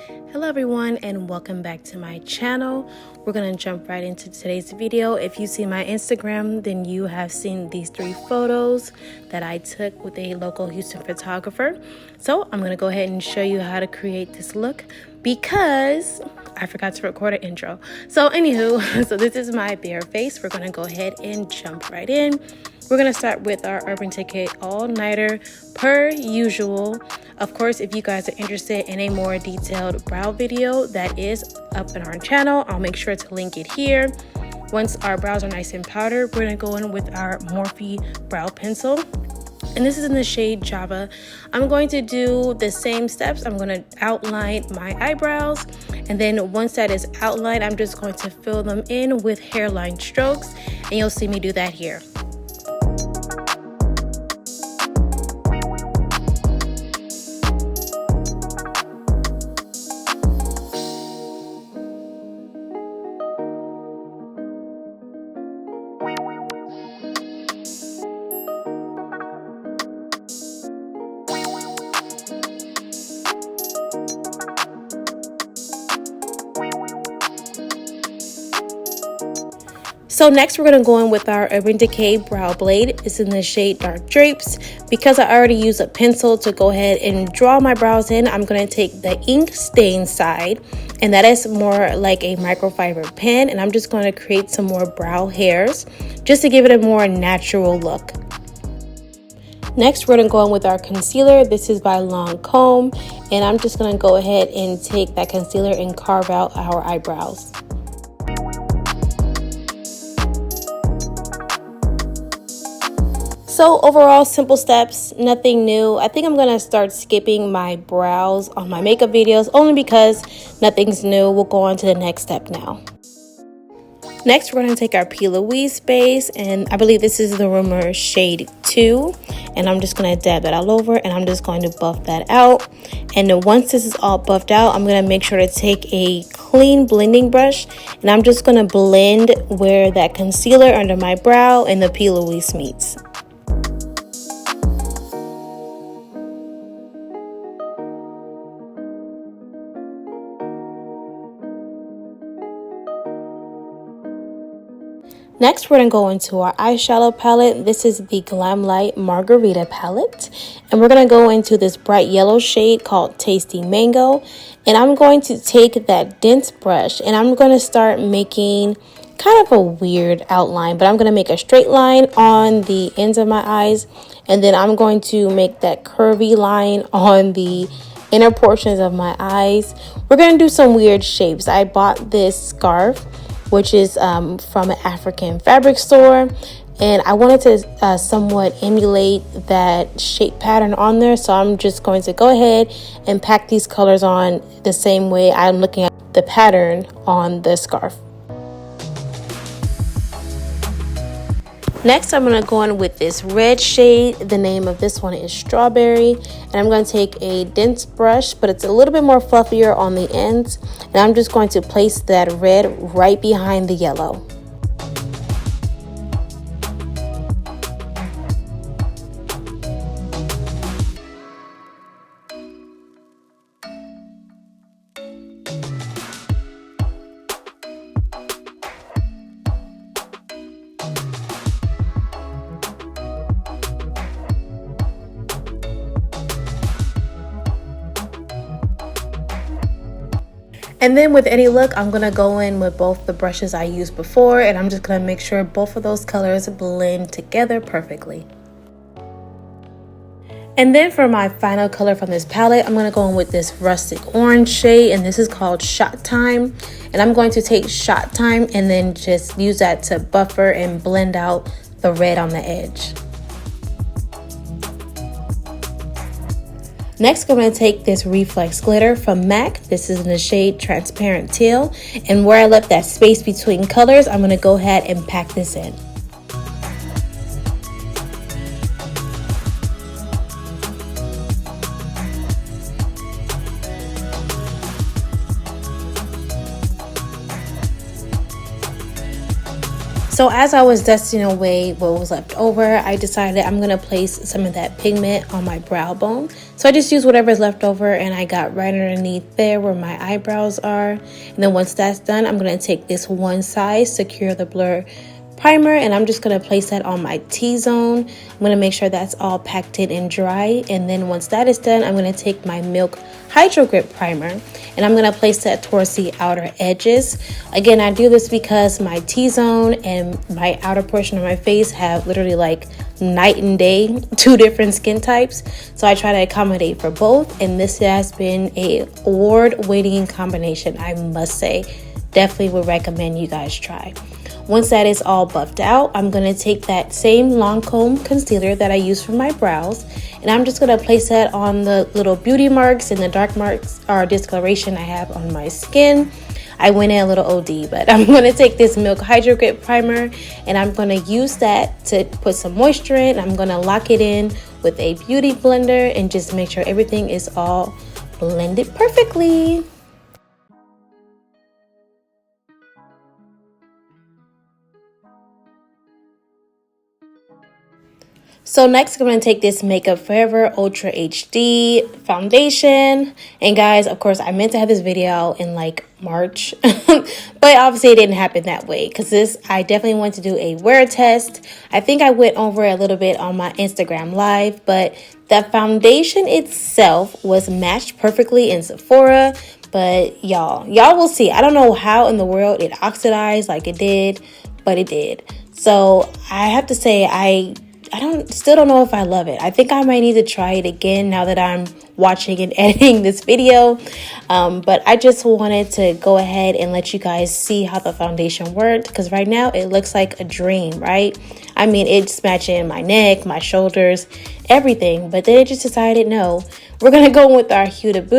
Hello everyone and welcome back to my channel. We're gonna jump right into today's video. If you see my Instagram, then you have seen these 3 photos that I took with a local Houston photographer. So I'm gonna go ahead and show you how to create this look because I forgot to record an intro. So anywho, so this is my bare face. We're gonna go ahead and jump right in. We're gonna start with our Urban Decay all-nighter per usual. Of course, if you guys are interested in a more detailed brow video that is up in our channel, I'll make sure to link it here. Once our brows are nice and powdered, we're gonna go in with our Morphe brow pencil. And this is in the shade Java. I'm going to do the same steps. I'm gonna outline my eyebrows. And then once that is outlined, I'm just going to fill them in with hairline strokes. And you'll see me do that here. So next we're going to go in with our Urban Decay brow blade. It's in the shade Dark Drapes. Because I already used a pencil to go ahead and draw my brows in, I'm going to take the ink stain side, and that is more like a microfiber pen, and I'm just going to create some more brow hairs just to give it a more natural look. Next, we're going to go in with our concealer. This is by Lancome, and I'm just going to go ahead and take that concealer and carve out our eyebrows. So overall, simple steps, nothing new. I think I'm going to start skipping my brows on my makeup videos only because nothing's new. We'll go on to the next step now. Next, we're going to take our P. Louise base, and I believe this is the Rumor shade 2. And I'm just going to dab that all over, and I'm just going to buff that out. And then once this is all buffed out, I'm going to make sure to take a clean blending brush, and I'm just going to blend where that concealer under my brow and the P. Louise meets. Next, we're going to go into our eyeshadow palette. This is the Glamlite Margarita palette. And we're going to go into this bright yellow shade called Tasty Mango. And I'm going to take that dense brush and I'm going to start making kind of a weird outline. But I'm going to make a straight line on the ends of my eyes. And then I'm going to make that curvy line on the inner portions of my eyes. We're going to do some weird shapes. I bought this scarf, which is from an African fabric store, and I wanted to somewhat emulate that shape pattern on there, so I'm just going to go ahead and pack these colors on the same way I'm looking at the pattern on the scarf. Next, I'm going to go in with this red shade. The name of this one is Strawberry. And I'm going to take a dense brush, but it's a little bit more fluffier on the ends. And I'm just going to place that red right behind the yellow. And then with any look, I'm going to go in with both the brushes I used before, and I'm just going to make sure both of those colors blend together perfectly. And then for my final color from this palette, I'm going to go in with this rustic orange shade, and this is called Shot Time. And I'm going to take Shot Time and then just use that to buffer and blend out the red on the edge. Next, I'm going to take this Reflex Glitter from MAC. This is in the shade Transparent Teal. And where I left that space between colors, I'm going to go ahead and pack this in. So as I was dusting away what was left over, I decided I'm going to place some of that pigment on my brow bone. So I just used whatever's left over and I got right underneath there where my eyebrows are. And then once that's done, I'm going to take this one side, Secure the Blur primer, and I'm just going to place that on my T-zone. I'm going to make sure that's all packed in and dry. And then once that is done, I'm going to take my Milk Hydro Grip primer and I'm going to place that towards the outer edges. Again, I do this because my T-zone and my outer portion of my face have literally like night and day, two different skin types. So I try to accommodate for both, and this has been a award-winning combination, I must say. Definitely would recommend you guys try. Once that is all buffed out, I'm going to take that same Lancome concealer that I use for my brows, and I'm just going to place that on the little beauty marks and the dark marks or discoloration I have on my skin. I went in a little OD, but I'm going to take this Milk Hydro Grip primer and I'm going to use that to put some moisture in. I'm going to lock it in with a beauty blender and just make sure everything is all blended perfectly. So next, I'm going to take this Makeup Forever Ultra HD foundation. And guys, of course, I meant to have this video out in like March, but obviously it didn't happen that way because I definitely want to do a wear test. I think I went over a little bit on my Instagram live, but the foundation itself was matched perfectly in Sephora. But y'all will see. I don't know how in the world it oxidized like it did, but it did. So I have to say I still don't know if I love it. I think I might need to try it again now that I'm watching and editing this video. But I just wanted to go ahead and let you guys see how the foundation worked, because right now it looks like a dream, right? I mean, it's matching my neck, my shoulders, everything. But then it just decided, no, we're gonna go with our Huda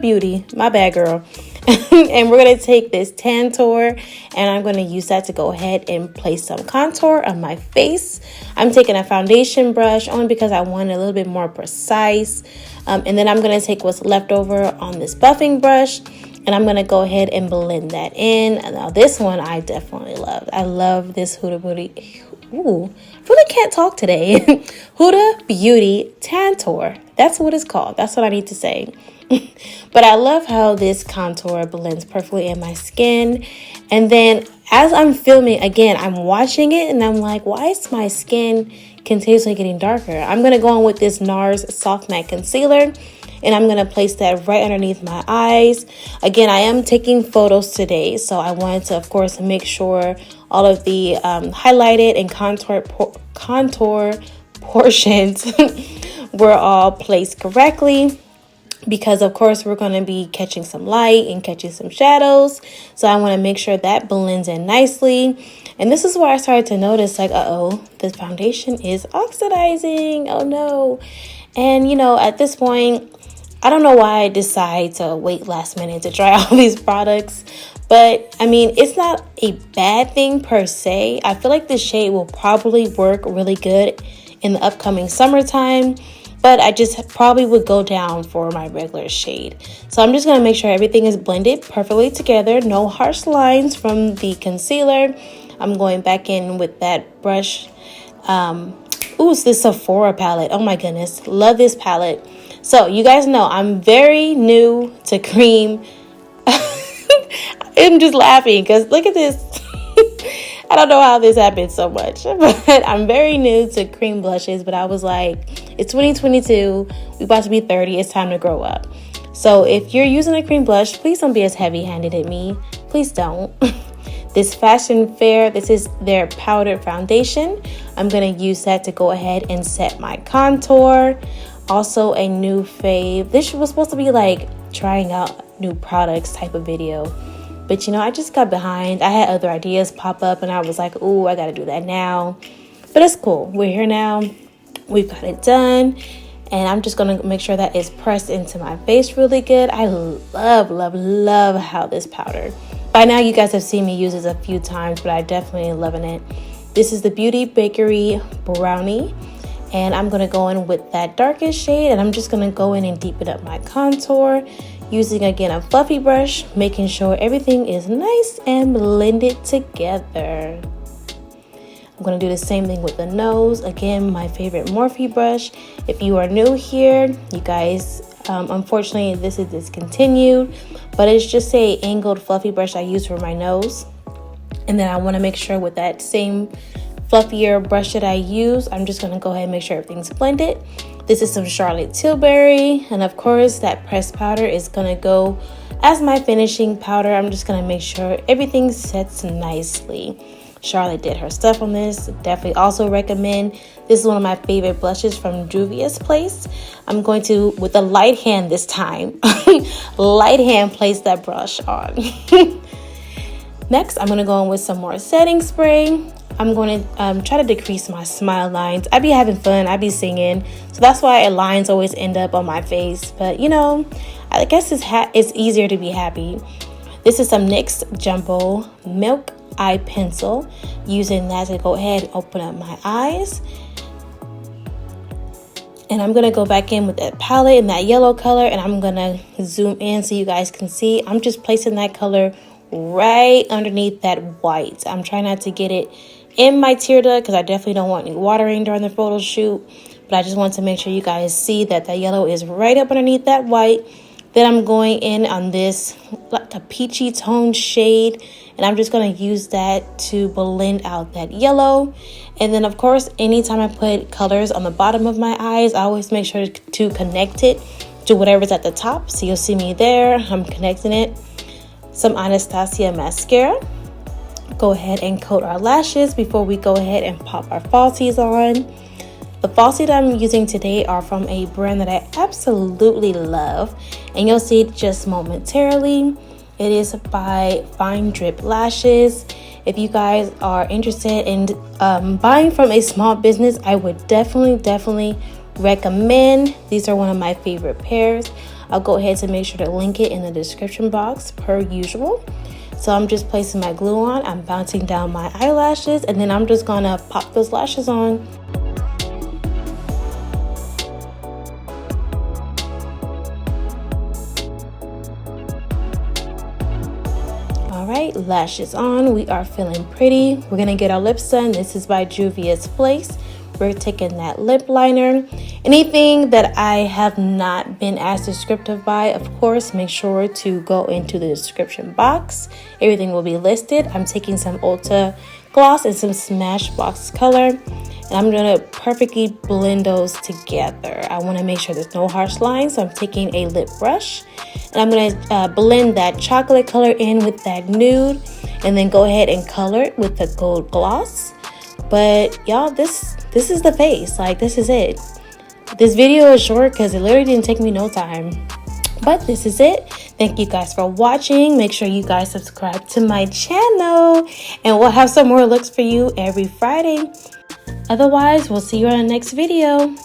Beauty, my bad girl. And we're going to take this Tantour and I'm going to use that to go ahead and place some contour on my face. I'm taking a foundation brush only because I want it a little bit more precise. And then I'm going to take what's left over on this buffing brush and I'm going to go ahead and blend that in. Now this one I definitely love. I love this Huda Beauty. Ooh, I really can't talk today. Huda Beauty Tantour. That's what it's called. That's what I need to say. But I love how this contour blends perfectly in my skin. And then as I'm filming, again, I'm watching it and I'm like, why is my skin continuously getting darker? I'm going to go on with this NARS Soft Matte Concealer and I'm going to place that right underneath my eyes. Again, I am taking photos today, so I wanted to, of course, make sure all of the highlighted and contour portions were all placed correctly. Because of course we're going to be catching some light and catching some shadows. So I want to make sure that blends in nicely. And this is where I started to notice like, uh-oh, this foundation is oxidizing. Oh no. And you know, at this point, I don't know why I decide to wait last minute to try all these products. But I mean, it's not a bad thing per se. I feel like the shade will probably work really good in the upcoming summertime. But I just probably would go down for my regular shade. So I'm just going to make sure everything is blended perfectly together. No harsh lines from the concealer. I'm going back in with that brush. Ooh, it's this Sephora palette. Oh my goodness. Love this palette. So you guys know I'm very new to cream. I'm just laughing because look at this. I don't know how this happened so much, but I'm very new to cream blushes, but I was like, it's 2022, we about to be 30, it's time to grow up. So if you're using a cream blush, please don't be as heavy-handed at me. Please don't. This Fashion Fair, this is their powdered foundation. I'm going to use that to go ahead and set my contour. Also a new fave. This was supposed to be like trying out new products type of video. But, you know, I just got behind. I had other ideas pop up and I was like, ooh, I got to do that now. But it's cool. We're here now. We've got it done. And I'm just going to make sure that it's pressed into my face really good. I love, love, love how this powder. By now, you guys have seen me use this a few times, but I definitely am loving it. This is the Beauty Bakery Brownie. And I'm going to go in with that darkest shade. And I'm just going to go in and deepen up my contour. using again a fluffy brush, making sure everything is nice and blended together. I'm going to do the same thing with the nose. Again, my favorite Morphe brush. If you are new here, you guys, unfortunately this is discontinued, but it's just a angled fluffy brush I use for my nose. And then I want to make sure with that same fluffier brush that I use, I'm just going to go ahead and make sure everything's blended. This is some Charlotte Tilbury, and of course that pressed powder is going to go as my finishing powder. I'm just going to make sure everything sets nicely. Charlotte did her stuff on this. Definitely also recommend. This is one of my favorite blushes from Juvia's Place. I'm going to, with a light hand this time, light hand place that brush on. Next, I'm going to go in with some more setting spray. I'm going to try to decrease my smile lines. I be having fun. I be singing. So that's why lines always end up on my face. But, you know, I guess it's easier to be happy. This is some NYX Jumbo Milk Eye Pencil. Using that to go ahead and open up my eyes. And I'm going to go back in with that palette in that yellow color. And I'm going to zoom in so you guys can see. I'm just placing that color right underneath that white. I'm trying not to get it in my tear duct because I definitely don't want any watering during the photo shoot, but I just want to make sure you guys see that that yellow is right up underneath that white. Then I'm going in on this like a peachy tone shade, and I'm just going to use that to blend out that yellow. And then of course, anytime I put colors on the bottom of my eyes, I always make sure to connect it to whatever's at the top. So you'll see me there, I'm connecting it. Some Anastasia mascara. Go ahead and coat our lashes before we go ahead and pop our falsies on. The falsies that I'm using today are from a brand that I absolutely love, and you'll see it just momentarily. It is by Fine Drip Lashes. If you guys are interested in buying from a small business, I would definitely recommend. These are one of my favorite pairs. I'll go ahead and make sure to link it in the description box per usual. So I'm just placing my glue on, I'm bouncing down my eyelashes, and then I'm just gonna pop those lashes on. All right, lashes on, we are feeling pretty. We're gonna get our lips done. This is by Juvia's Place. We're taking that lip liner. Anything that I have not been as descriptive by, of course, make sure to go into the description box. Everything will be listed. I'm taking some Ulta gloss and some Smashbox color, and I'm gonna perfectly blend those together. I wanna make sure there's no harsh lines, so I'm taking a lip brush, and I'm gonna blend that chocolate color in with that nude, and then go ahead and color it with the gold gloss. But y'all, this is the face. Like, this is it. This video is short because it literally didn't take me no time, but this is it. Thank you guys for watching. Make sure you guys subscribe to my channel, and we'll have some more looks for you every Friday. Otherwise, we'll see you on the next video.